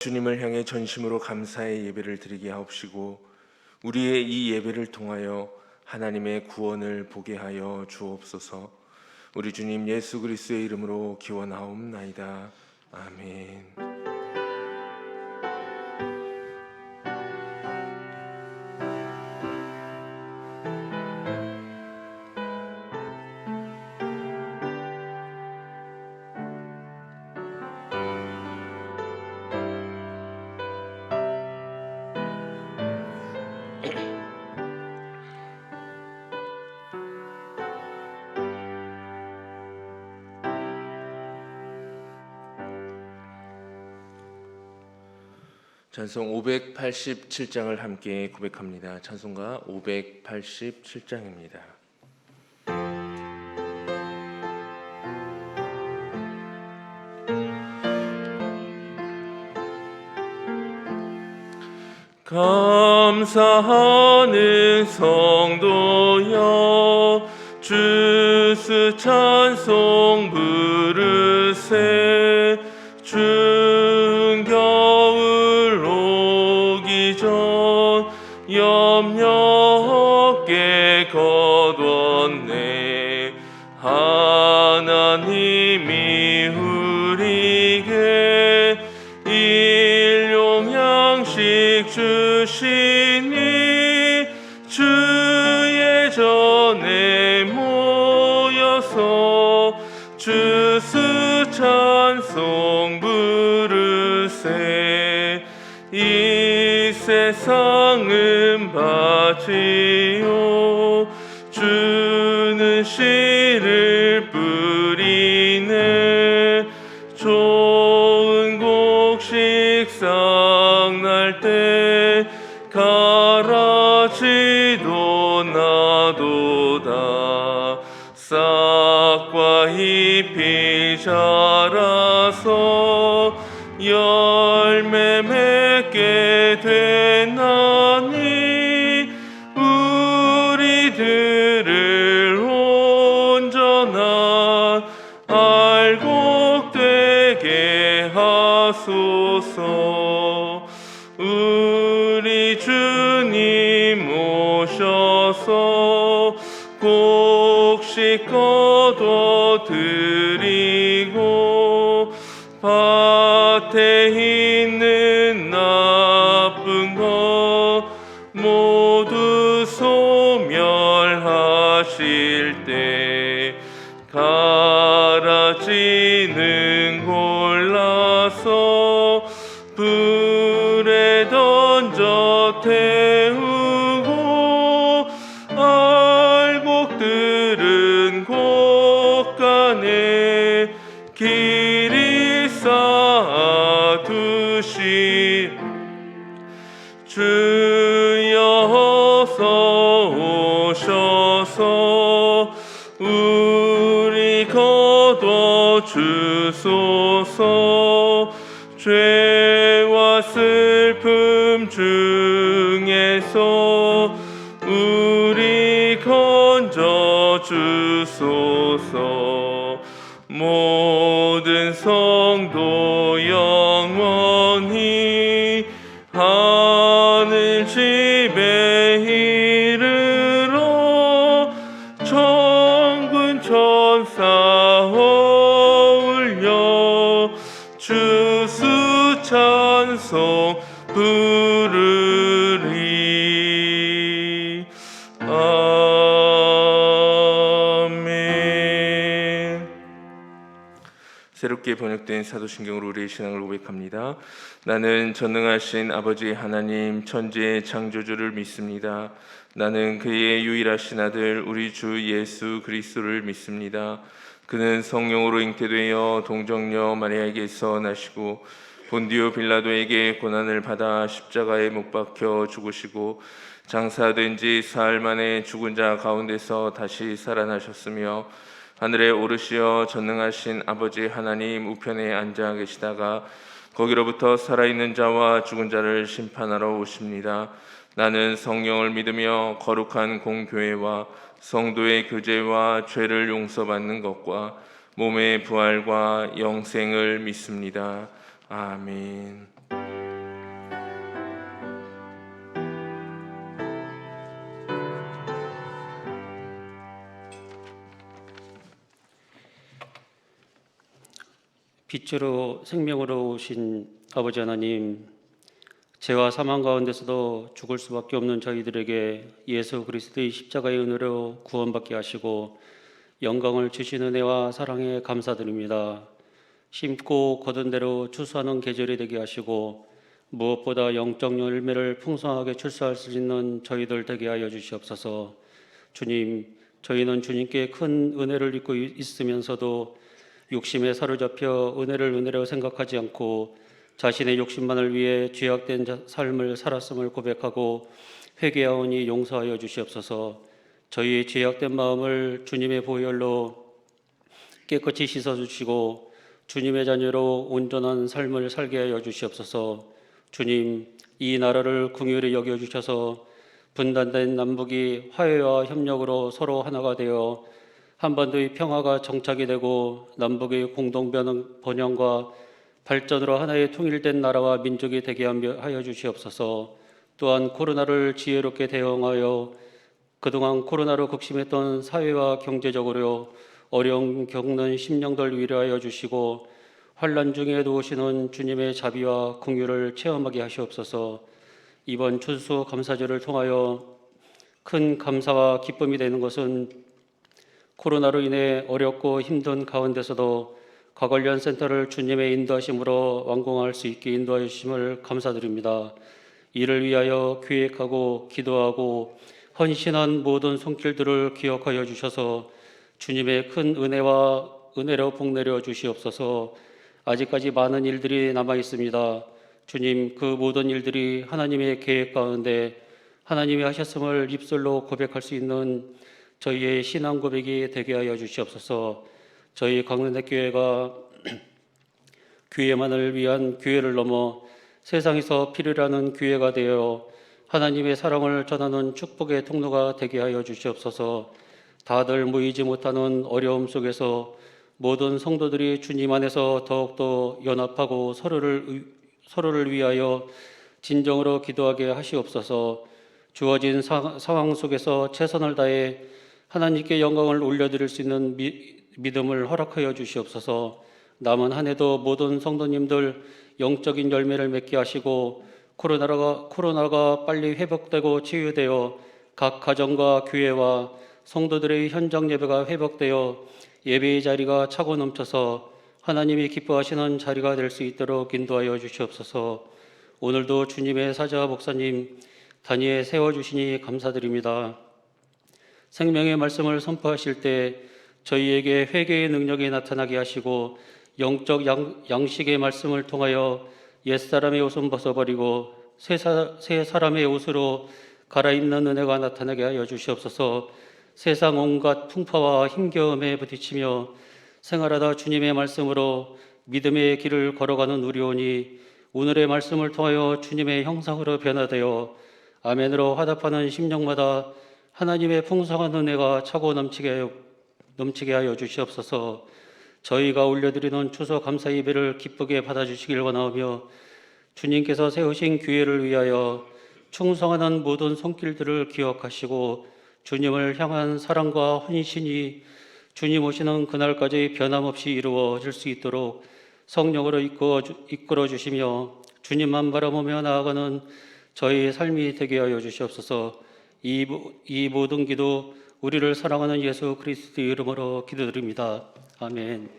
주님을 향해 전심으로 감사의 예배를 드리게 하옵시고 우리의 이 예배를 통하여 하나님의 구원을 보게 하여 주옵소서. 우리 주님 예수 그리스도의 이름으로 기원하옵나이다. 아멘. 찬송 587장을 함께 고백합니다. 찬송가 587장입니다. 감사하는 성도여 주스 찬송 부르세. 추운 겨울 오기 전 염려 없게 거두었네. 하나님이 우리에게 일용 양식 주시니 주의 전에 모여서 주스 찬송 부르세. 이 세상은 바지요 주는 씨를 뿌리네. 좋은 곡식 싹날 때 가라지도 나도다. 싹과 잎이 자라서 열매 맺게 되나니 우리들을 온전한 알곡 되게 하소서. 우리 주님 오셔서 곡식 거둬 드리고 밭에 있는 나쁜 것 모두 소멸하실 때 가라지는 골라서 불에 던져 태우고 알곡들은 곳간에 길이 쌓아두시. 주여 어서 오셔서 우리 거둬 주소서. 죄와 슬픔 중에서 우리 건져 주소서. 모든 성도 영원히 하늘 집에 이르러 천군 천사 어울려 주수 찬송 부르리. 아멘. 새롭게 번역된 사도신경으로 우리의 신앙을 고백합니다. 나는 전능하신 아버지 하나님 천지의 창조주를 믿습니다. 나는 그의 유일하신 아들 우리 주 예수 그리스도를 믿습니다. 그는 성령으로 잉태되어 동정녀 마리아에게서 나시고 본디오 빌라도에게 고난을 받아 십자가에 못 박혀 죽으시고 장사된 지 사흘 만에 죽은 자 가운데서 다시 살아나셨으며 하늘에 오르시어 전능하신 아버지 하나님 우편에 앉아 계시다가 거기로부터 살아있는 자와 죽은 자를 심판하러 오십니다. 나는 성령을 믿으며 거룩한 공교회와 성도의 교제와 죄를 용서받는 것과 몸의 부활과 영생을 믿습니다. 아멘. 빛으로 생명으로 오신 아버지 하나님, 죄와 사망 가운데서도 죽을 수밖에 없는 저희들에게 예수 그리스도의 십자가의 은혜로 구원받게 하시고 영광을 주신 은혜와 사랑에 감사드립니다. 심고 거둔 대로 추수하는 계절이 되게 하시고 무엇보다 영적 열매를 풍성하게 출수할 수 있는 저희들 되게 하여 주시옵소서. 주님, 저희는 주님께 큰 은혜를 입고 있으면서도 욕심에 사로잡혀 은혜를 은혜로 생각하지 않고 자신의 욕심만을 위해 죄악된 삶을 살았음을 고백하고 회개하오니 용서하여 주시옵소서. 저희의 죄악된 마음을 주님의 보혈로 깨끗이 씻어주시고 주님의 자녀로 온전한 삶을 살게 하여 주시옵소서. 주님, 이 나라를 긍휼히 여겨주셔서 분단된 남북이 화해와 협력으로 서로 하나가 되어 한반도의 평화가 정착이 되고 남북의 공동 번영과 발전으로 하나의 통일된 나라와 민족이 되게 하여 주시옵소서. 또한 코로나를 지혜롭게 대응하여 그동안 코로나로 극심했던 사회와 경제적으로 어려움 겪는 심령들 위로하여 주시고 환난 중에도 오시는 주님의 자비와 긍휼을 체험하게 하시옵소서. 이번 추수 감사절을 통하여 큰 감사와 기쁨이 되는 것은 코로나로 인해 어렵고 힘든 가운데서도 가관련 센터를 주님의 인도하심으로 완공할 수 있게 인도하여 주심을 감사드립니다. 이를 위하여 계획하고 기도하고 헌신한 모든 손길들을 기억하여 주셔서 주님의 큰 은혜로 복내려 주시옵소서. 아직까지 많은 일들이 남아 있습니다. 주님, 그 모든 일들이 하나님의 계획 가운데 하나님이 하셨음을 입술로 고백할 수 있는 저희의 신앙 고백이 되게 하여 주시옵소서. 저희 강릉대교회가 교회만을 위한 교회를 넘어 세상에서 필요로 하는 교회가 되어 하나님의 사랑을 전하는 축복의 통로가 되게 하여 주시옵소서. 다들 모이지 못하는 어려움 속에서 모든 성도들이 주님 안에서 더욱더 연합하고 서로를 위하여 진정으로 기도하게 하시옵소서. 주어진 상황 속에서 최선을 다해 하나님께 영광을 올려드릴 수 있는 믿음을 허락하여 주시옵소서. 남은 한 해도 모든 성도님들 영적인 열매를 맺게 하시고 코로나가 빨리 회복되고 치유되어 각 가정과 교회와 성도들의 현장 예배가 회복되어 예배의 자리가 차고 넘쳐서 하나님이 기뻐하시는 자리가 될 수 있도록 인도하여 주시옵소서. 오늘도 주님의 사자 목사님 단위에 세워주시니 감사드립니다. 생명의 말씀을 선포하실 때 저희에게 회개의 능력이 나타나게 하시고 영적 양식의 말씀을 통하여 옛사람의 옷은 벗어버리고 새 사람의 옷으로 갈아입는 은혜가 나타나게 하여 주시옵소서. 세상 온갖 풍파와 힘겨움에 부딪히며 생활하다 주님의 말씀으로 믿음의 길을 걸어가는 우리 오니 오늘의 말씀을 통하여 주님의 형상으로 변화되어 아멘으로 화답하는 심령마다 하나님의 풍성한 은혜가 차고 넘치게 하여 주시옵소서. 저희가 올려드리는 추수 감사 예배를 기쁘게 받아주시길 원하며 주님께서 세우신 교회를 위하여 충성하는 모든 손길들을 기억하시고 주님을 향한 사랑과 헌신이 주님 오시는 그날까지 변함없이 이루어질 수 있도록 성령으로 이끌어 주시며 주님만 바라보며 나아가는 저희의 삶이 되게 하여 주시옵소서. 이 모든 기도 우리를 사랑하는 예수 그리스도의 이름으로 기도드립니다. 아멘.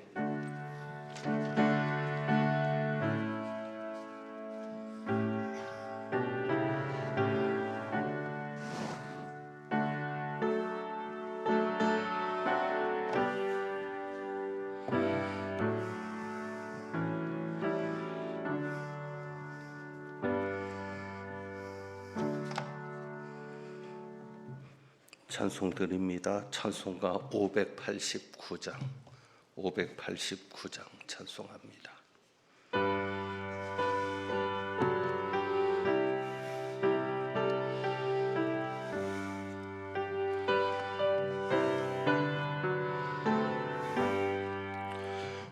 찬송 드립니다. 찬송가 589장 찬송합니다.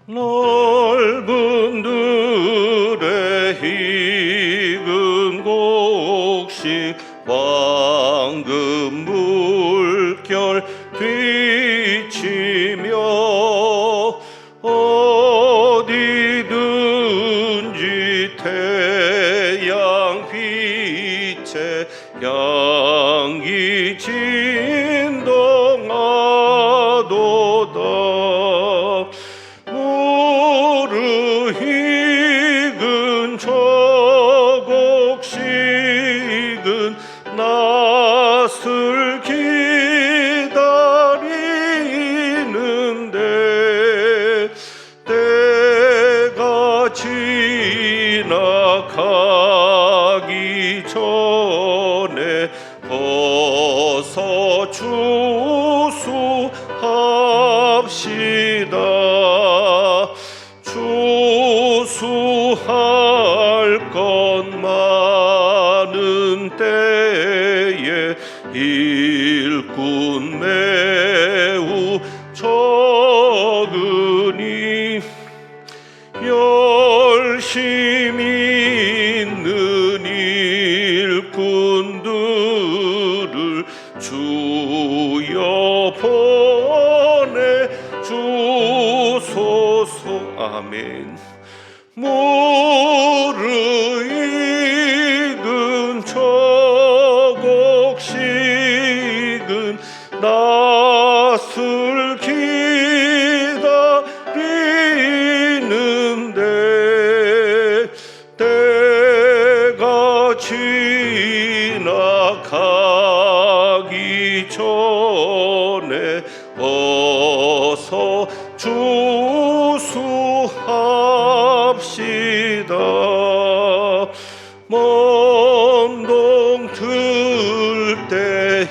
넓은 들의 희금 곡식 황금 물결 비치며 어디 태양빛에 향기 진동하도다. 무르익은 저곡식은 낯을 기다리는데 때가 지나가기 전에 벗어 추수합시다. 추수할 것 많은 때에 일꾼 매우 적으니 열심히 있는 일꾼들을 주여 보내주소서. 아멘. 무르익은 저곡식은 낯을 기다리는데 때가 지나가기 전에 어서 추수합시다. 먼동 들 때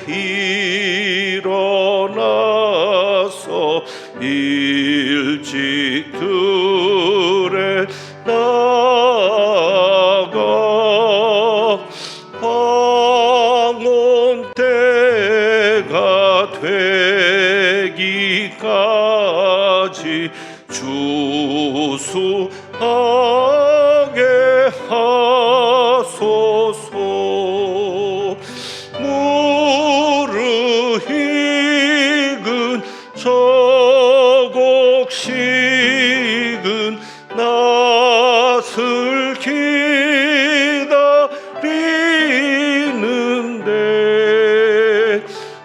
일어나서 일찍 들에 나가 황혼 때가 되기까지 주수하게 하소서. 무르익은 저곡식은 낯을 기다리는데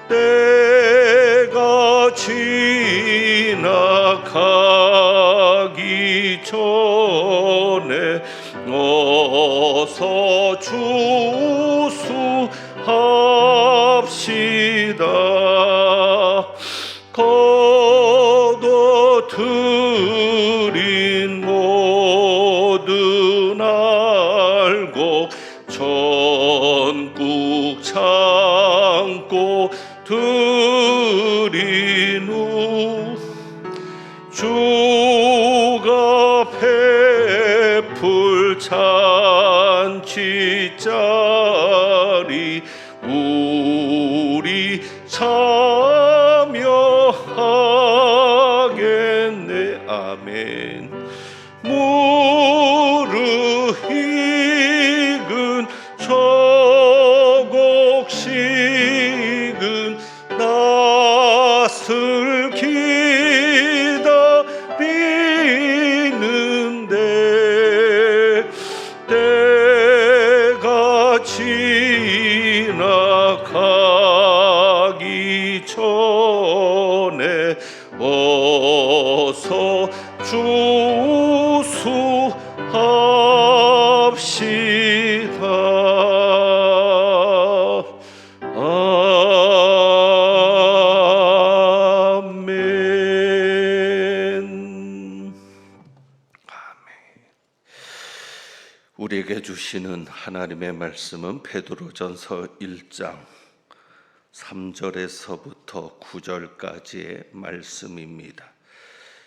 때가 지나가기 전에 어서 추수합시다. 거둬들인 모든 알곡 전국 창고 들인 후 주가 베풀 잔치자리 우리 참여하겠네. 아멘. 무르익은 저곡식은 낯을 기다리는데 때가 지나가기 전에 어서 주수합시다. 아멘. 우리에게 주시는 하나님의 말씀은 베드로전서 1장 3절에서부터 9절까지의 말씀입니다.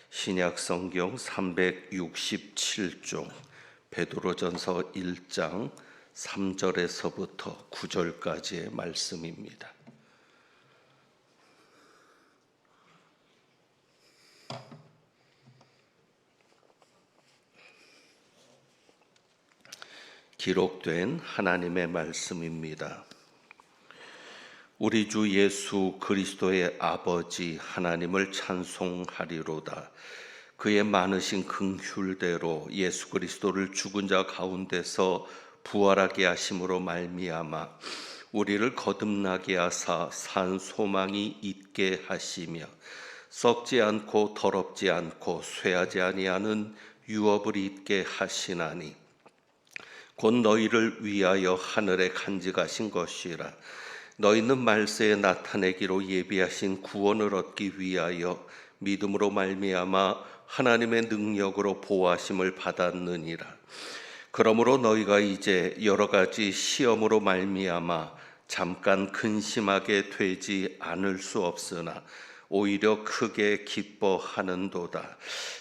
신약성경 367종 베드로전서 1장 3절에서부터 9절까지의 말씀입니다. 기록된 하나님의 말씀입니다. 우리 주 예수 그리스도의 아버지 하나님을 찬송하리로다. 그의 많으신 긍휼대로 예수 그리스도를 죽은 자 가운데서 부활하게 하심으로 말미암아 우리를 거듭나게 하사 산 소망이 있게 하시며 썩지 않고 더럽지 않고 쇠하지 아니하는 유업을 있게 하시나니 곧 너희를 위하여 하늘에 간직하신 것이라. 너희는 말세에 나타내기로 예비하신 구원을 얻기 위하여 믿음으로 말미암아 하나님의 능력으로 보호하심을 받았느니라. 그러므로 너희가 이제 여러 가지 시험으로 말미암아 잠깐 근심하게 되지 않을 수 없으나 오히려 크게 기뻐하는도다.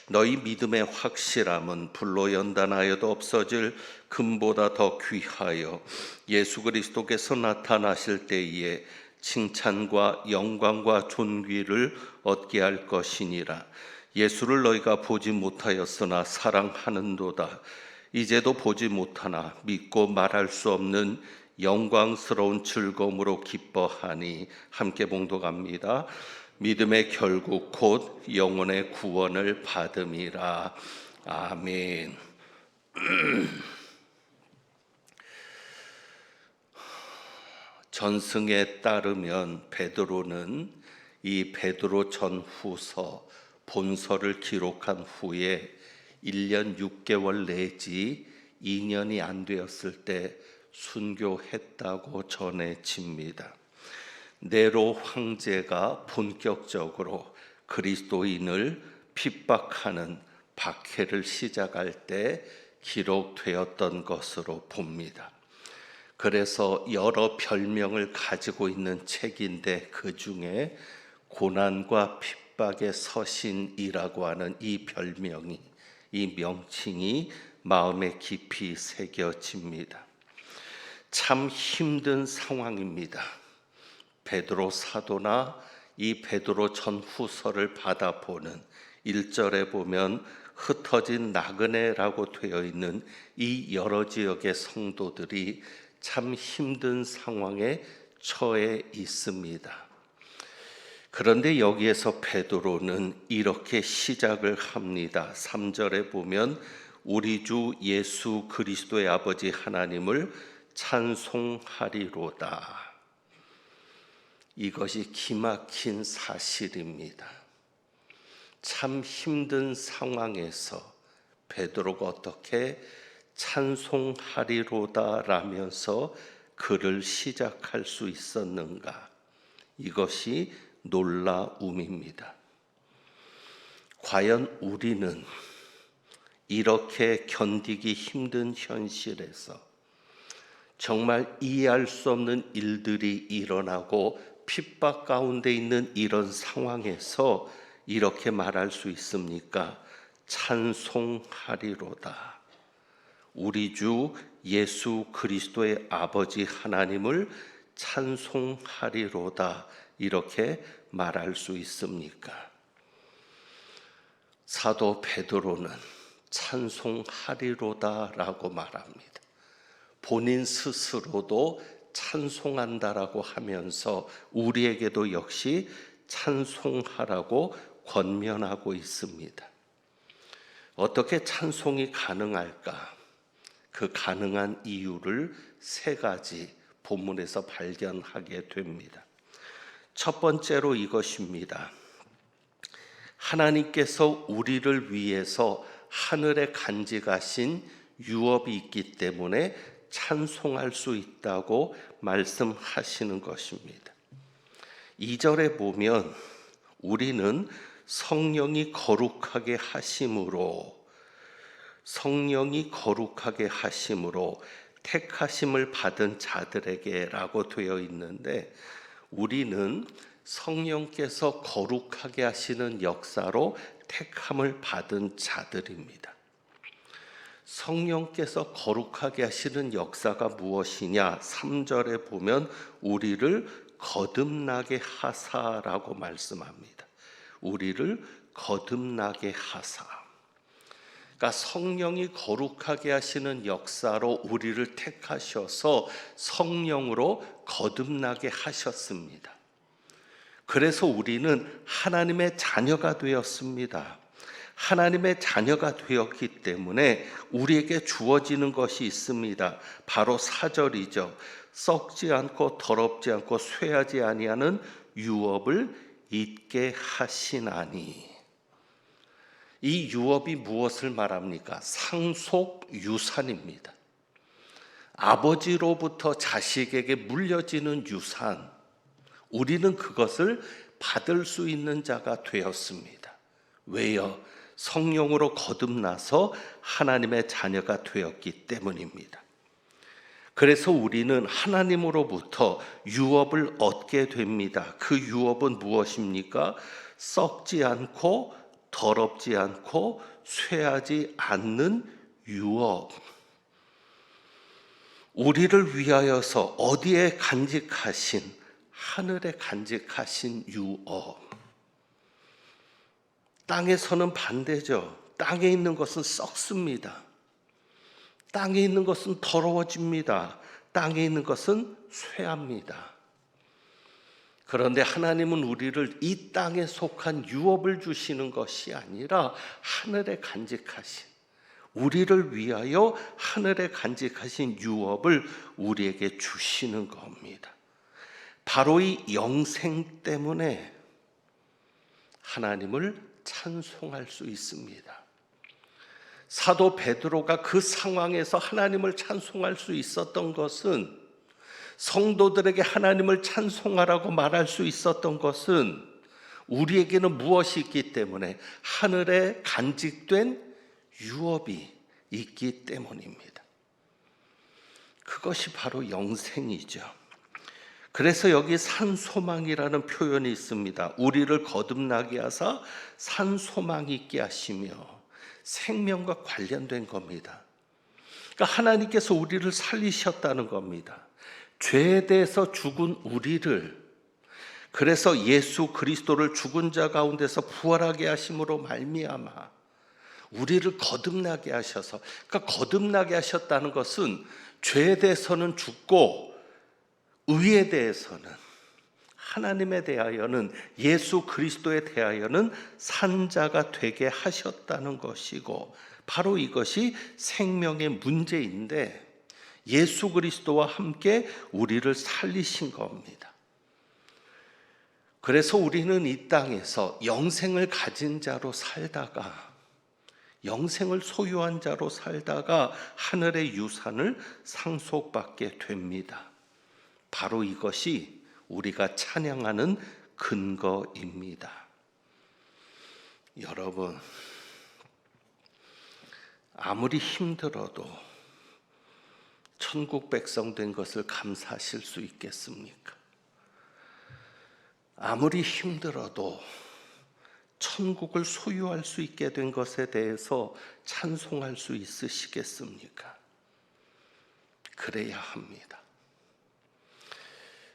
너희 믿음의 확실함은 불로 연단하여도 없어질 금보다 더 귀하여 예수 그리스도께서 나타나실 때에 칭찬과 영광과 존귀를 얻게 할 것이니라. 예수를 너희가 보지 못하였으나 사랑하는도다. 이제도 보지 못하나 믿고 말할 수 없는 영광스러운 즐거움으로 기뻐하니. 함께 봉독합니다. 믿음의 결국 곧 영혼의 구원을 받음이라. 아멘. 전승에 따르면 베드로는 이 베드로 전후서 본서를 기록한 후에 1년 6개월 내지 2년이 안 되었을 때 순교했다고 전해집니다. 네로 황제가 본격적으로 그리스도인을 핍박하는 박해를 시작할 때 기록되었던 것으로 봅니다. 그래서 여러 별명을 가지고 있는 책인데 그 중에 고난과 핍박의 서신이라고 하는 이 별명이, 이 명칭이 마음에 깊이 새겨집니다. 참 힘든 상황입니다. 베드로 사도나 이 베드로 전후서를 받아보는 1절에 보면 흩어진 나그네라고 되어 있는 이 여러 지역의 성도들이 참 힘든 상황에 처해 있습니다. 그런데 여기에서 베드로는 이렇게 시작을 합니다. 3절에 보면 우리 주 예수 그리스도의 아버지 하나님을 찬송하리로다. 이것이 기막힌 사실입니다. 참 힘든 상황에서 베드로가 어떻게 찬송하리로다 라면서 글을 시작할 수 있었는가? 이것이 놀라움입니다. 과연 우리는 이렇게 견디기 힘든 현실에서 정말 이해할 수 없는 일들이 일어나고 핍박 가운데 있는 이런 상황에서 이렇게 말할 수 있습니까? 찬송하리로다. 우리 주 예수 그리스도의 아버지 하나님을 찬송하리로다. 이렇게 말할 수 있습니까? 사도 베드로는 찬송하리로다라고 말합니다. 본인 스스로도 찬송한다라고 하면서 우리에게도 역시 찬송하라고 권면하고 있습니다. 어떻게 찬송이 가능할까? 그 가능한 이유를 세 가지 본문에서 발견하게 됩니다. 첫 번째로 이것입니다. 하나님께서 우리를 위해서 하늘에 간직하신 유업이 있기 때문에 찬송할 수 있다고 말씀하시는 것입니다. 2절에 보면 우리는 성령이 거룩하게 하심으로 택하심을 받은 자들에게라고 되어 있는데, 우리는 성령께서 거룩하게 하시는 역사로 택함을 받은 자들입니다. 성령께서 거룩하게 하시는 역사가 무엇이냐? 3절에 보면 우리를 거듭나게 하사라고 말씀합니다. 우리를 거듭나게 하사. 그러니까 성령이 거룩하게 하시는 역사로 우리를 택하셔서 성령으로 거듭나게 하셨습니다. 그래서 우리는 하나님의 자녀가 되었습니다. 하나님의 자녀가 되었기 때문에 우리에게 주어지는 것이 있습니다. 바로 4절이죠. 썩지 않고 더럽지 않고 쇠하지 아니하는 유업을 잊게 하시나니. 이 유업이 무엇을 말합니까? 상속 유산입니다. 아버지로부터 자식에게 물려지는 유산, 우리는 그것을 받을 수 있는 자가 되었습니다. 왜요? 성령으로 거듭나서 하나님의 자녀가 되었기 때문입니다. 그래서 우리는 하나님으로부터 유업을 얻게 됩니다. 그 유업은 무엇입니까? 썩지 않고 더럽지 않고 쇠하지 않는 유업. 우리를 위하여서 어디에 간직하신, 하늘에 간직하신 유업. 땅에서는 반대죠. 땅에 있는 것은 썩습니다. 땅에 있는 것은 더러워집니다. 땅에 있는 것은 쇠합니다. 그런데 하나님은 우리를 이 땅에 속한 유업을 주시는 것이 아니라 하늘에 간직하신, 우리를 위하여 하늘에 간직하신 유업을 우리에게 주시는 겁니다. 바로 이 영생 때문에 하나님을 찬송할 수 있습니다. 사도 베드로가 그 상황에서 하나님을 찬송할 수 있었던 것은, 성도들에게 하나님을 찬송하라고 말할 수 있었던 것은 우리에게는 무엇이 있기 때문에, 하늘에 간직된 유업이 있기 때문입니다. 그것이 바로 영생이죠. 그래서 여기 산소망이라는 표현이 있습니다. 우리를 거듭나게 하사 산소망 있게 하시며, 생명과 관련된 겁니다. 그러니까 하나님께서 우리를 살리셨다는 겁니다. 죄에 대해서 죽은 우리를, 그래서 예수 그리스도를 죽은 자 가운데서 부활하게 하심으로 말미암아 우리를 거듭나게 하셔서, 그러니까 거듭나게 하셨다는 것은 죄에 대해서는 죽고 의에 대해서는, 하나님에 대하여는, 예수 그리스도에 대하여는 산자가 되게 하셨다는 것이고, 바로 이것이 생명의 문제인데 예수 그리스도와 함께 우리를 살리신 겁니다. 그래서 우리는 이 땅에서 영생을 가진 자로 살다가, 영생을 소유한 자로 살다가 하늘의 유산을 상속받게 됩니다. 바로 이것이 우리가 찬양하는 근거입니다. 여러분, 아무리 힘들어도 천국 백성 된 것을 감사하실 수 있겠습니까? 아무리 힘들어도 천국을 소유할 수 있게 된 것에 대해서 찬송할 수 있으시겠습니까? 그래야 합니다.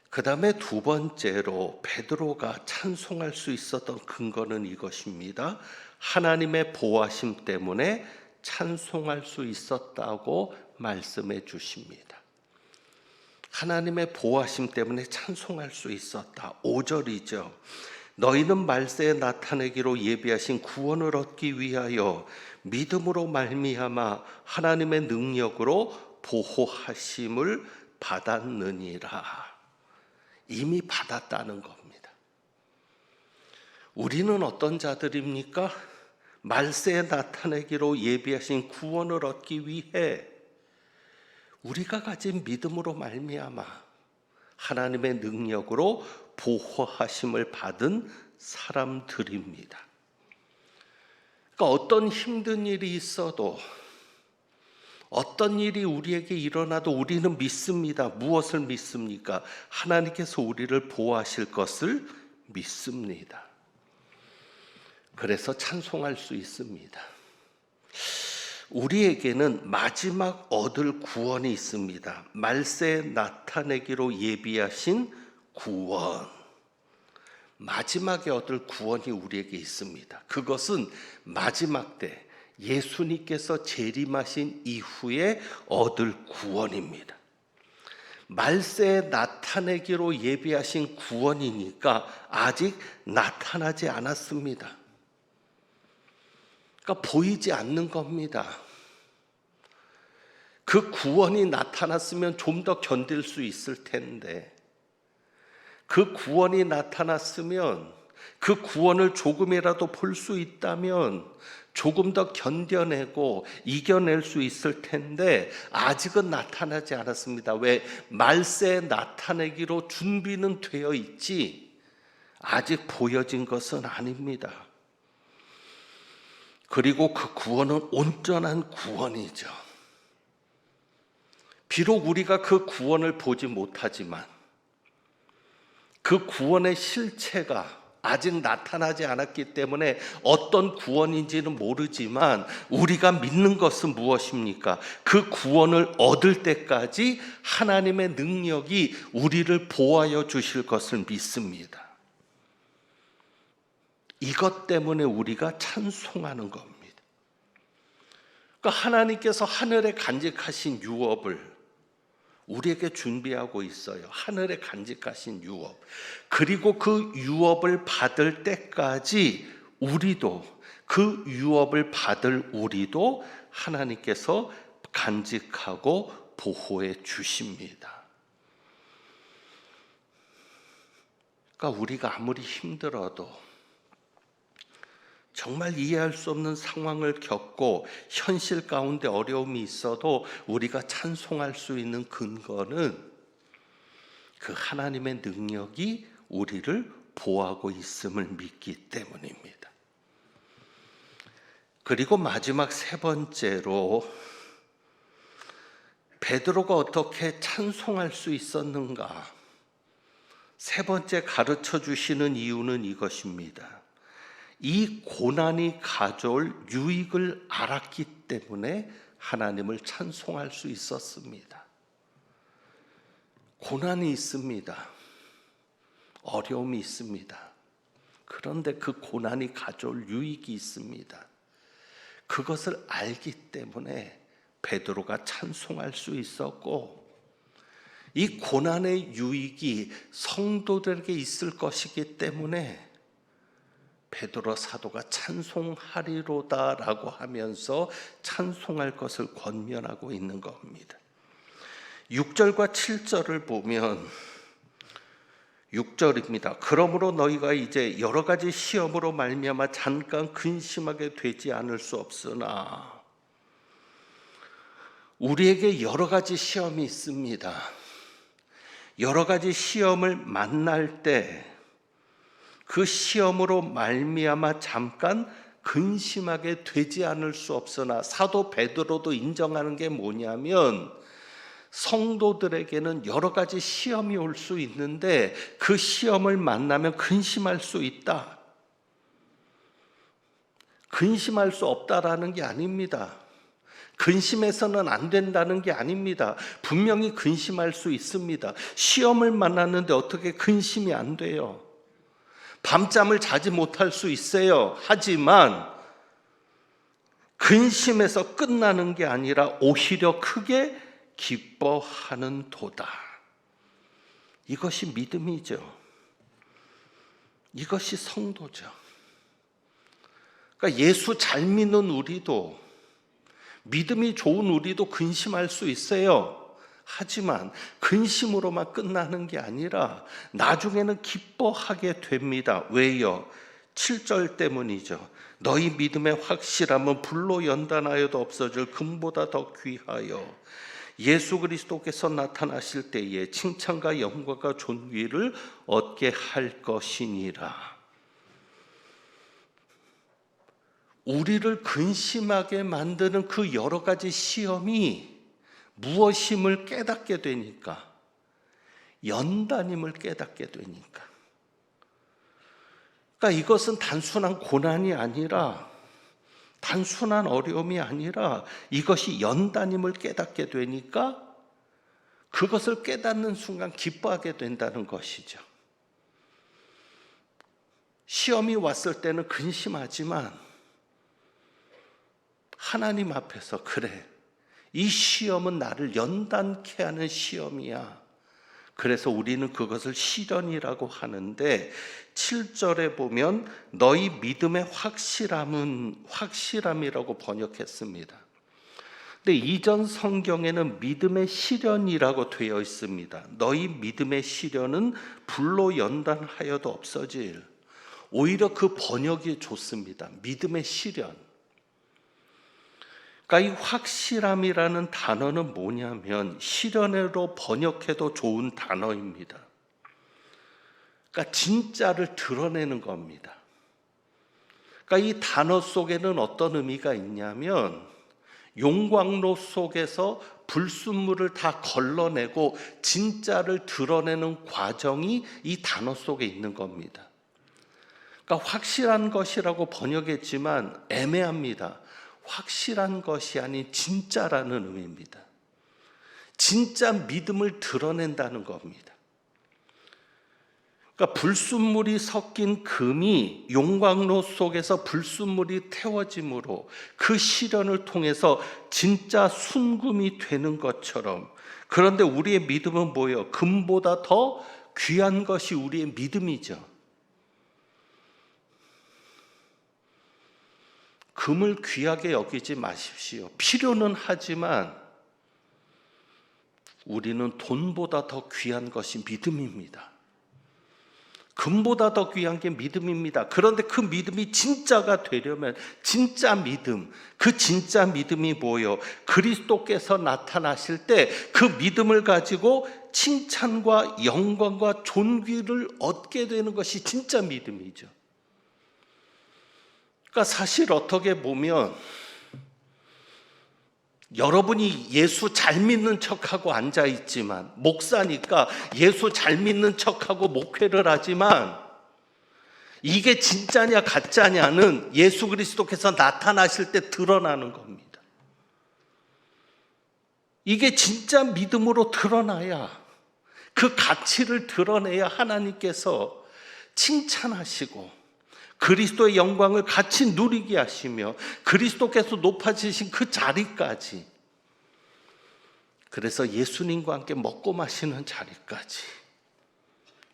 그 다음에 두 번째로 베드로가 찬송할 수 있었던 근거는 이것입니다. 하나님의 보호하심 때문에 찬송할 수 있었다고 말씀해 주십니다. 하나님의 보호하심 때문에 찬송할 수 있었다. 5절이죠. 너희는 말세에 나타내기로 예비하신 구원을 얻기 위하여 믿음으로 말미암아 하나님의 능력으로 보호하심을 받았느니라. 이미 받았다는 겁니다. 우리는 어떤 자들입니까? 말세에 나타내기로 예비하신 구원을 얻기 위해 우리가 가진 믿음으로 말미암아 하나님의 능력으로 보호하심을 받은 사람들입니다. 그러니까 어떤 힘든 일이 있어도, 어떤 일이 우리에게 일어나도 우리는 믿습니다. 무엇을 믿습니까? 하나님께서 우리를 보호하실 것을 믿습니다. 그래서 찬송할 수 있습니다. 우리에게는 마지막 얻을 구원이 있습니다. 말세에 나타내기로 예비하신 구원. 마지막에 얻을 구원이 우리에게 있습니다. 그것은 마지막 때 예수님께서 재림하신 이후에 얻을 구원입니다. 말세에 나타내기로 예비하신 구원이니까 아직 나타나지 않았습니다. 그러니까 보이지 않는 겁니다. 그 구원이 나타났으면 좀 더 견딜 수 있을 텐데, 그 구원이 나타났으면, 그 구원을 조금이라도 볼 수 있다면 조금 더 견뎌내고 이겨낼 수 있을 텐데 아직은 나타나지 않았습니다. 왜? 말세에 나타내기로 준비는 되어 있지 아직 보여진 것은 아닙니다. 그리고 그 구원은 온전한 구원이죠. 비록 우리가 그 구원을 보지 못하지만 그 구원의 실체가 아직 나타나지 않았기 때문에 어떤 구원인지는 모르지만 우리가 믿는 것은 무엇입니까? 그 구원을 얻을 때까지 하나님의 능력이 우리를 보호하여 주실 것을 믿습니다. 이것 때문에 우리가 찬송하는 겁니다. 그러니까 하나님께서 하늘에 간직하신 유업을 우리에게 준비하고 있어요. 하늘에 간직하신 유업. 그리고 그 유업을 받을 때까지 우리도, 그 유업을 받을 우리도 하나님께서 간직하고 보호해 주십니다. 그러니까 우리가 아무리 힘들어도, 정말 이해할 수 없는 상황을 겪고 현실 가운데 어려움이 있어도 우리가 찬송할 수 있는 근거는 그 하나님의 능력이 우리를 보호하고 있음을 믿기 때문입니다. 그리고 마지막 세 번째로 베드로가 어떻게 찬송할 수 있었는가? 세 번째 가르쳐 주시는 이유는 이것입니다. 이 고난이 가져올 유익을 알았기 때문에 하나님을 찬송할 수 있었습니다. 고난이 있습니다. 어려움이 있습니다. 그런데 그 고난이 가져올 유익이 있습니다. 그것을 알기 때문에 베드로가 찬송할 수 있었고, 이 고난의 유익이 성도들에게 있을 것이기 때문에 베드로 사도가 찬송하리로다라고 하면서 찬송할 것을 권면하고 있는 겁니다. 6절과 7절을 보면 6절입니다. 그러므로 너희가 이제 여러 가지 시험으로 말미암아 잠깐 근심하게 되지 않을 수 없으나, 우리에게 여러 가지 시험이 있습니다. 여러 가지 시험을 만날 때 그 시험으로 말미암아 잠깐 근심하게 되지 않을 수 없으나, 사도 베드로도 인정하는 게 뭐냐면 성도들에게는 여러 가지 시험이 올 수 있는데 그 시험을 만나면 근심할 수 있다. 근심할 수 없다라는 게 아닙니다. 근심해서는 안 된다는 게 아닙니다. 분명히 근심할 수 있습니다. 시험을 만났는데 어떻게 근심이 안 돼요? 밤잠을 자지 못할 수 있어요. 하지만 근심해서 끝나는 게 아니라 오히려 크게 기뻐하는 도다. 이것이 믿음이죠. 이것이 성도죠. 그러니까 예수 잘 믿는 우리도, 믿음이 좋은 우리도 근심할 수 있어요. 하지만 근심으로만 끝나는 게 아니라 나중에는 기뻐하게 됩니다. 왜요? 7절 때문이죠. 너희 믿음의 확실함은 불로 연단하여도 없어질 금보다 더 귀하여 예수 그리스도께서 나타나실 때에 칭찬과 영광과 존귀를 얻게 할 것이니라. 우리를 근심하게 만드는 그 여러 가지 시험이 무엇임을 깨닫게 되니까, 연단임을 깨닫게 되니까, 그러니까 이것은 단순한 고난이 아니라, 단순한 어려움이 아니라 이것이 연단임을 깨닫게 되니까 그것을 깨닫는 순간 기뻐하게 된다는 것이죠. 시험이 왔을 때는 근심하지만 하나님 앞에서, 그래, 이 시험은 나를 연단케 하는 시험이야. 그래서 우리는 그것을 시련이라고 하는데 7절에 보면 너희 믿음의 확실함이라고 번역했습니다. 근데 이전 성경에는 믿음의 시련이라고 되어 있습니다. 너희 믿음의 시련은 불로 연단하여도 없어질. 오히려 그 번역이 좋습니다. 믿음의 시련. 그러니까 이 확실함이라는 단어는 뭐냐면 시련으로 번역해도 좋은 단어입니다. 그러니까 진짜를 드러내는 겁니다. 그러니까 이 단어 속에는 어떤 의미가 있냐면 용광로 속에서 불순물을 다 걸러내고 진짜를 드러내는 과정이 이 단어 속에 있는 겁니다. 그러니까 확실한 것이라고 번역했지만 애매합니다. 확실한 것이 아닌 진짜라는 의미입니다. 진짜 믿음을 드러낸다는 겁니다. 그러니까 불순물이 섞인 금이 용광로 속에서 불순물이 태워짐으로 그 시련을 통해서 진짜 순금이 되는 것처럼, 그런데 우리의 믿음은 뭐예요? 금보다 더 귀한 것이 우리의 믿음이죠. 금을 귀하게 여기지 마십시오. 필요는 하지만 우리는 돈보다 더 귀한 것이 믿음입니다. 금보다 더 귀한 게 믿음입니다. 그런데 그 믿음이 진짜가 되려면 진짜 믿음, 그 진짜 믿음이 뭐예요? 그리스도께서 나타나실 때 그 믿음을 가지고 칭찬과 영광과 존귀를 얻게 되는 것이 진짜 믿음이죠. 그러니까 사실 어떻게 보면 여러분이 예수 잘 믿는 척하고 앉아있지만, 목사니까 예수 잘 믿는 척하고 목회를 하지만 이게 진짜냐 가짜냐는 예수 그리스도께서 나타나실 때 드러나는 겁니다. 이게 진짜 믿음으로 드러나야, 그 가치를 드러내야 하나님께서 칭찬하시고 그리스도의 영광을 같이 누리게 하시며 그리스도께서 높아지신 그 자리까지, 그래서 예수님과 함께 먹고 마시는 자리까지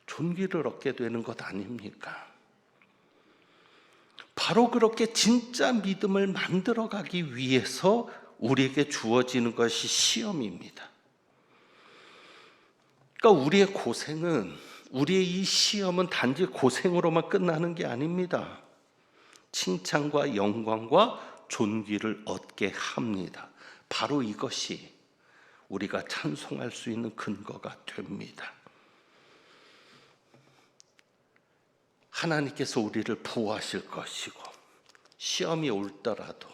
존귀를 얻게 되는 것 아닙니까? 바로 그렇게 진짜 믿음을 만들어가기 위해서 우리에게 주어지는 것이 시험입니다. 그러니까 우리의 고생은, 우리의 이 시험은 단지 고생으로만 끝나는 게 아닙니다. 칭찬과 영광과 존귀를 얻게 합니다. 바로 이것이 우리가 찬송할 수 있는 근거가 됩니다. 하나님께서 우리를 보호하실 것이고 시험이 올더라도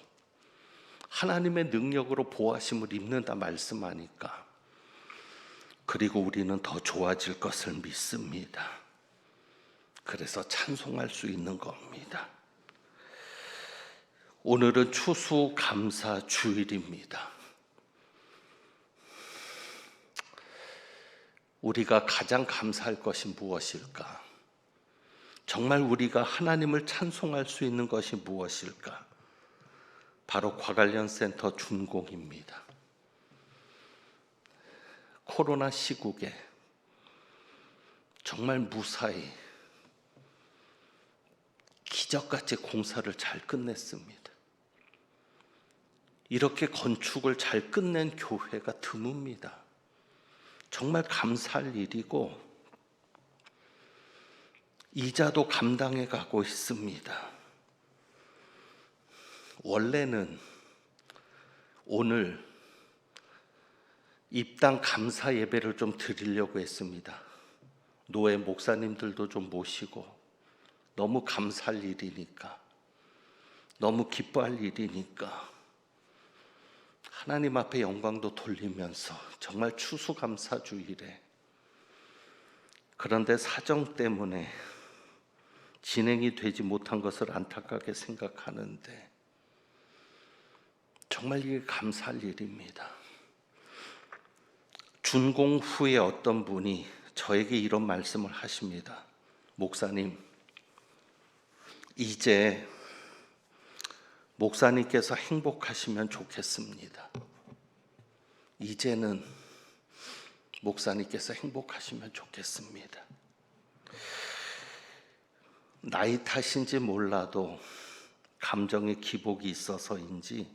하나님의 능력으로 보호하심을 입는다 말씀하니까, 그리고 우리는 더 좋아질 것을 믿습니다. 그래서 찬송할 수 있는 겁니다. 오늘은 추수감사 주일입니다. 우리가 가장 감사할 것이 무엇일까? 정말 우리가 하나님을 찬송할 수 있는 것이 무엇일까? 바로 과관련센터 준공입니다. 코로나 시국에 정말 무사히 기적같이 공사를 잘 끝냈습니다. 이렇게 건축을 잘 끝낸 교회가 드뭅니다. 정말 감사할 일이고 이자도 감당해 가고 있습니다. 원래는 오늘 입당 감사 예배를 좀 드리려고 했습니다. 노회 목사님들도 좀 모시고, 너무 감사할 일이니까, 너무 기뻐할 일이니까 하나님 앞에 영광도 돌리면서 정말 추수감사 주일에, 그런데 사정 때문에 진행이 되지 못한 것을 안타깝게 생각하는데 정말 이게 감사할 일입니다. 준공 후에 어떤 분이 저에게 이런 말씀을 하십니다. 목사님, 이제 목사님께서 행복하시면 좋겠습니다. 이제는 목사님께서 행복하시면 좋겠습니다. 나이 탓인지 몰라도 감정의 기복이 있어서인지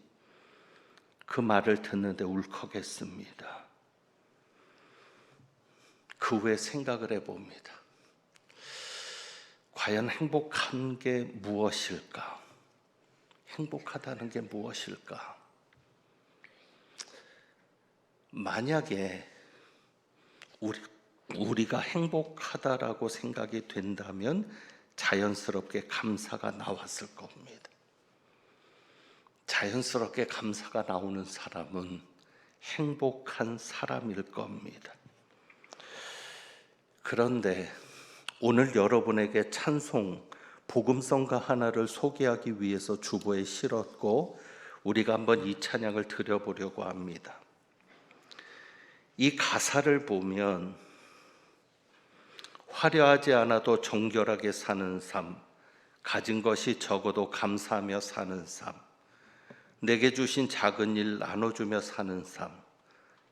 그 말을 듣는데 울컥했습니다. 그 후에 생각을 해봅니다. 과연 행복한 게 무엇일까? 행복하다는 게 무엇일까? 만약에 우리가 행복하다라고 생각이 된다면 자연스럽게 감사가 나왔을 겁니다. 자연스럽게 감사가 나오는 사람은 행복한 사람일 겁니다. 그런데 오늘 여러분에게 찬송, 복음성가 하나를 소개하기 위해서 주보에 실었고 우리가 한번 이 찬양을 드려보려고 합니다. 이 가사를 보면 화려하지 않아도 정결하게 사는 삶, 가진 것이 적어도 감사하며 사는 삶, 내게 주신 작은 일 나눠주며 사는 삶,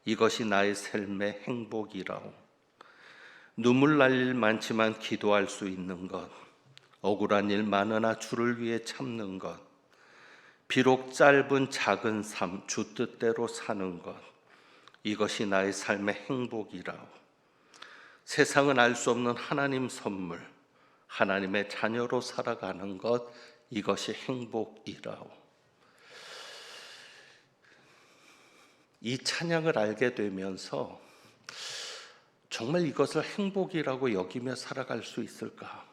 이것이 나의 삶의 행복이라오. 눈물 날 일 많지만 기도할 수 있는 것, 억울한 일 많으나 주를 위해 참는 것, 비록 짧은 작은 삶, 주 뜻대로 사는 것, 이것이 나의 삶의 행복이라오. 세상은 알 수 없는 하나님 선물, 하나님의 자녀로 살아가는 것, 이것이 행복이라오. 이 찬양을 알게 되면서 정말 이것을 행복이라고 여기며 살아갈 수 있을까?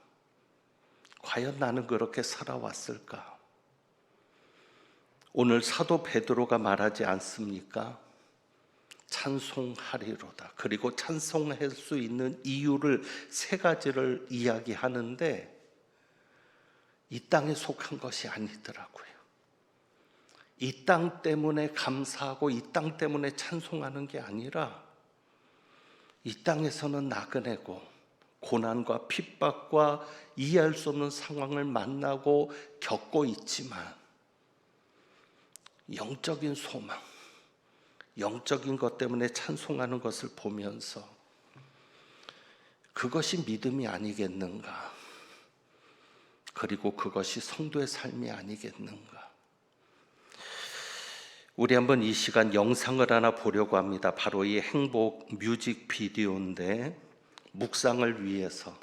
과연 나는 그렇게 살아왔을까? 오늘 사도 베드로가 말하지 않습니까? 찬송하리로다. 그리고 찬송할 수 있는 이유를 세 가지를 이야기하는데 이 땅에 속한 것이 아니더라고요. 이 땅 때문에 감사하고 이 땅 때문에 찬송하는 게 아니라 이 땅에서는 나그네고 고난과 핍박과 이해할 수 없는 상황을 만나고 겪고 있지만 영적인 소망, 영적인 것 때문에 찬송하는 것을 보면서 그것이 믿음이 아니겠는가? 그리고 그것이 성도의 삶이 아니겠는가? 우리 한번 이 시간 영상을 하나 보려고 합니다. 바로 이 행복 뮤직비디오인데 묵상을 위해서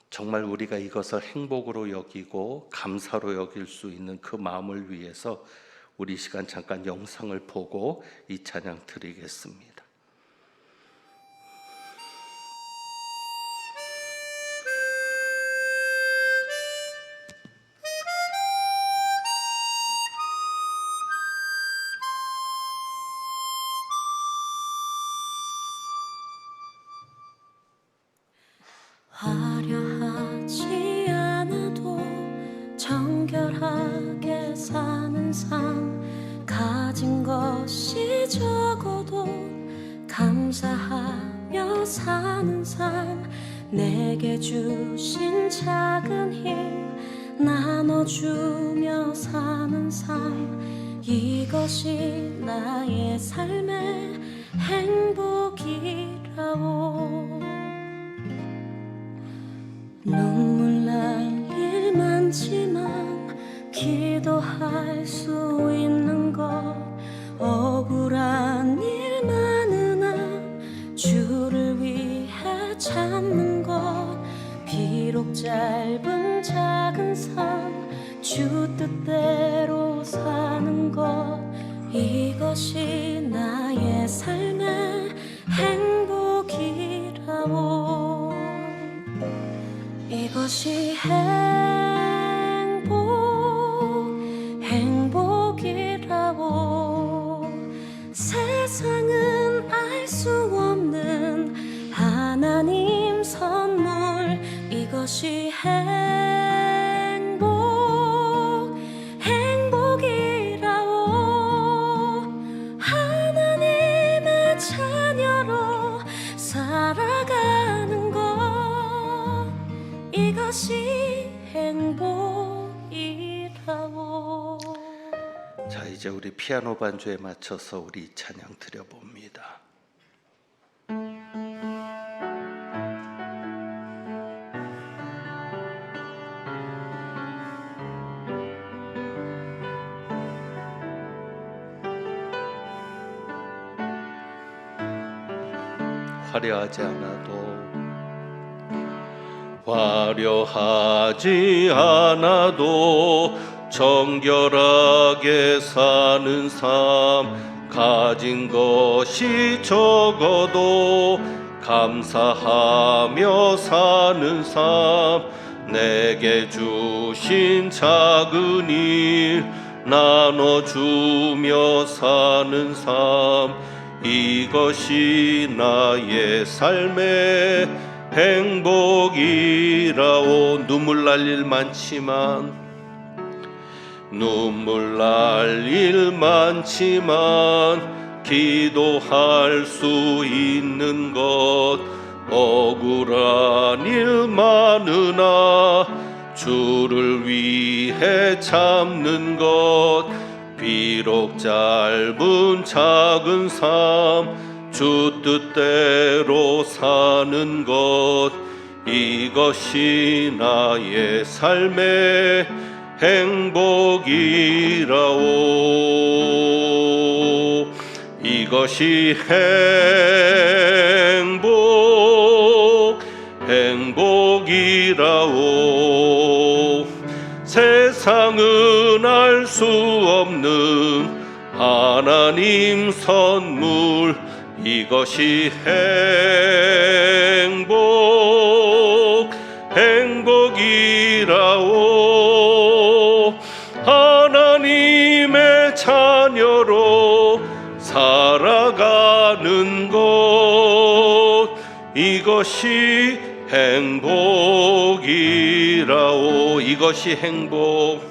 정말 우리가 이것을 행복으로 여기고 감사로 여길 수 있는 그 마음을 위해서 우리 이 시간 잠깐 영상을 보고 이 찬양 드리겠습니다. 화려하지 않아도 정결하게 사는 삶, 가진 것이 적어도 감사하며 사는 삶, 내게 주신 작은 힘 나눠주며 사는 삶, 이것이 나의 삶의 행복이라오. 눈물 날 일 많지만 기도할 수 있는 것, 억울한 일 많으나 주를 위해 참는 것, 비록 짧은 작은 삶, 주 뜻대로 사는 것, 이것이 나의 삶의 행복이라오. 이것이 행복이라고. 세상은 알 수 없는 하나님 선물, 이것이 행복이라고. 하나님의 자녀로 살아가는 것, 이것이 행복이라고. 자, 이제 우리 피아노 반주에 맞춰서 우리 찬양 드려봅니다. 화려하지 않아도 정결하게 사는 삶, 가진 것이 적어도 감사하며 사는 삶, 내게 주신 작은 일 나눠주며 사는 삶, 이것이 나의 삶의 행복이라오. 눈물 날 일 많지만 기도할 수 있는 것, 억울한 일 많으나 주를 위해 참는 것, 비록 짧은 작은 삶 주 뜻대로 사는 것, 이것이 나의 삶의 행복이라오. 이것이 행복이라오. 세상은 알 수 없는 하나님 선물, 이것이 행복이라오. 하나님의 자녀로 살아가는 것, 이것이 행복이라오. 이것이 행복이라오.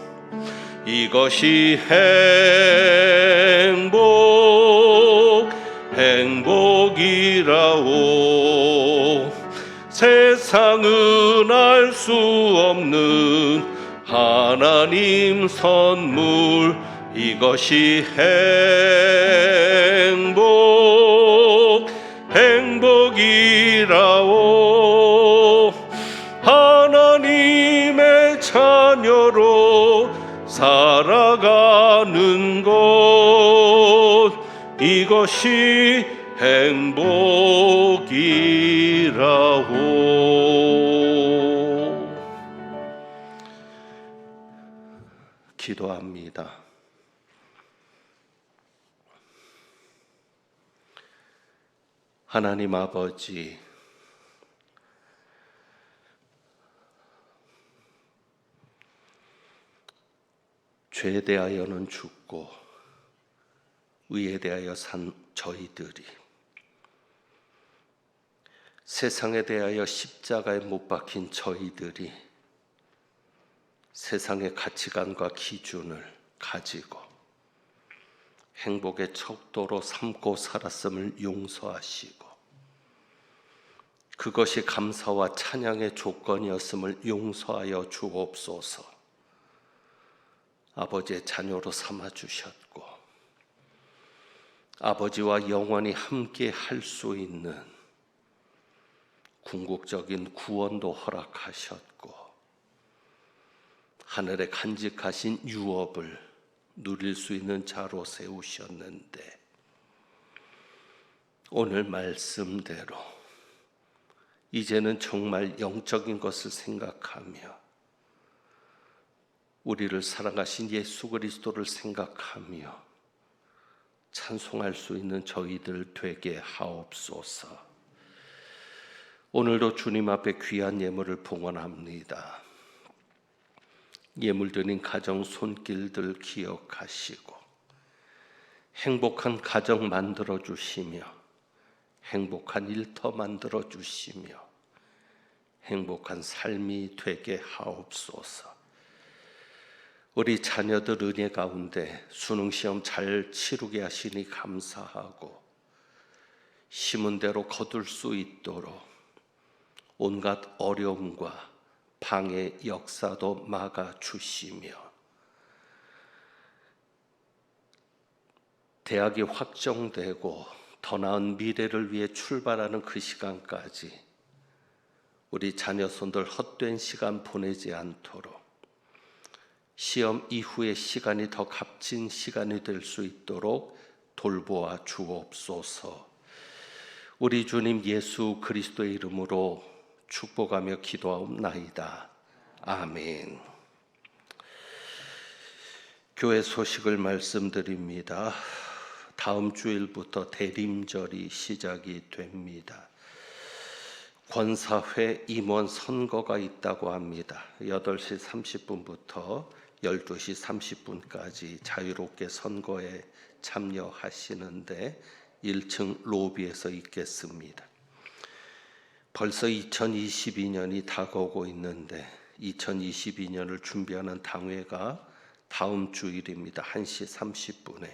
세상은 알 수 없는 하나님 선물, 이것이 행복이라오. 하나님의 자녀로 살아가는 것, 이것이 행복이라오. 기도합니다. 하나님 아버지, 죄에 대하여는 죽고 의에 대하여 산 저희들이, 세상에 대하여 십자가에 못 박힌 저희들이 세상의 가치관과 기준을 가지고 행복의 척도로 삼고 살았음을 용서하시고, 그것이 감사와 찬양의 조건이었음을 용서하여 주옵소서. 아버지의 자녀로 삼아주셨고, 아버지와 영원히 함께 할 수 있는 궁극적인 구원도 허락하셨고, 하늘에 간직하신 유업을 누릴 수 있는 자로 세우셨는데, 오늘 말씀대로 이제는 정말 영적인 것을 생각하며 우리를 사랑하신 예수 그리스도를 생각하며 찬송할 수 있는 저희들 되게 하옵소서. 오늘도 주님 앞에 귀한 예물을 봉헌합니다. 예물 드린 가정 손길들 기억하시고 행복한 가정 만들어 주시며 행복한 일터 만들어 주시며 행복한 삶이 되게 하옵소서. 우리 자녀들 은혜 가운데 수능시험 잘 치르게 하시니 감사하고, 심은 대로 거둘 수 있도록 온갖 어려움과 방해 역사도 막아주시며, 대학이 확정되고 더 나은 미래를 위해 출발하는 그 시간까지 우리 자녀손들 헛된 시간 보내지 않도록, 시험 이후의 시간이 더 값진 시간이 될 수 있도록 돌보아 주옵소서. 우리 주님 예수 그리스도의 이름으로 축복하며 기도하옵나이다. 아멘. 교회 소식을 말씀드립니다. 다음 주일부터 대림절이 시작이 됩니다. 권사회 임원 선거가 있다고 합니다. 8시 30분부터 12시 30분까지 자유롭게 선거에 참여하시는데 1층 로비에서 있겠습니다. 벌써 2022년이 다가오고 있는데 2022년을 준비하는 당회가 다음 주일입니다. 1시 30분에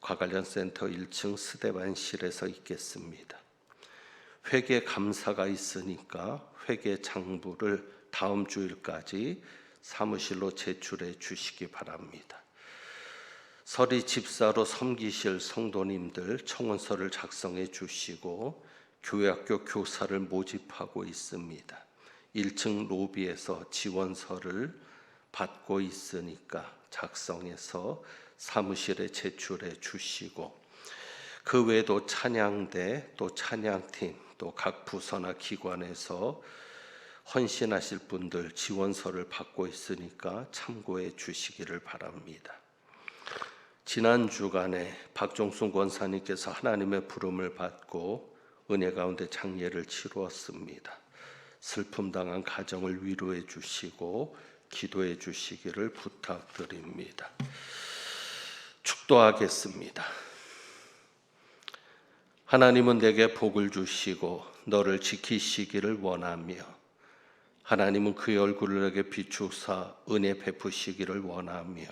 과관련센터 1층 스데반실에서 있겠습니다. 회계 감사가 있으니까 회계 장부를 다음 주일까지 사무실로 제출해 주시기 바랍니다. 서리 집사로 섬기실 성도님들 청원서를 작성해 주시고 교회학교 교사를 모집하고 있습니다. 1층 로비에서 지원서를 받고 있으니까 작성해서 사무실에 제출해 주시고 그 외에도 찬양대 또 찬양팀 또 각 부서나 기관에서 헌신하실 분들 지원서를 받고 있으니까 참고해 주시기를 바랍니다. 지난 주간에 박종순 권사님께서 하나님의 부름을 받고 은혜 가운데 장례를 치루었습니다. 슬픔 당한 가정을 위로해 주시고 기도해 주시기를 부탁드립니다. 축도하겠습니다. 하나님은 내게 복을 주시고 너를 지키시기를 원하며 하나님은 그의 얼굴을 내게 비추사 은혜 베푸시기를 원하며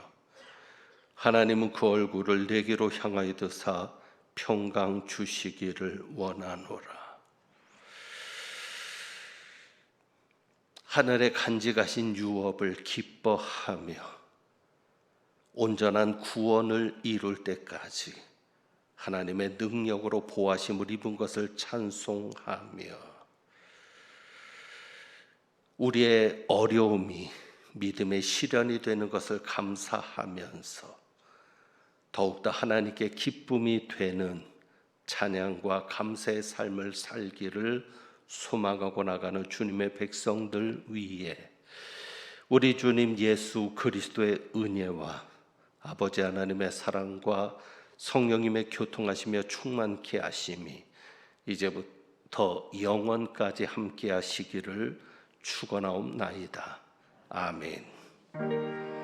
하나님은 그 얼굴을 내게로 향하여 드사 평강 주시기를 원하노라. 하늘에 간직하신 유업을 기뻐하며 온전한 구원을 이룰 때까지 하나님의 능력으로 보호하심을 입은 것을 찬송하며 우리의 어려움이 믿음의 실현이 되는 것을 감사하면서 더욱더 하나님께 기쁨이 되는 찬양과 감사의 삶을 살기를 소망하고 나가는 주님의 백성들 위에 우리 주님 예수 그리스도의 은혜와 아버지 하나님의 사랑과 성령님의 교통하시며 충만케 하심이 이제부터 영원까지 함께 하시기를 축원하옵나이다. 아멘.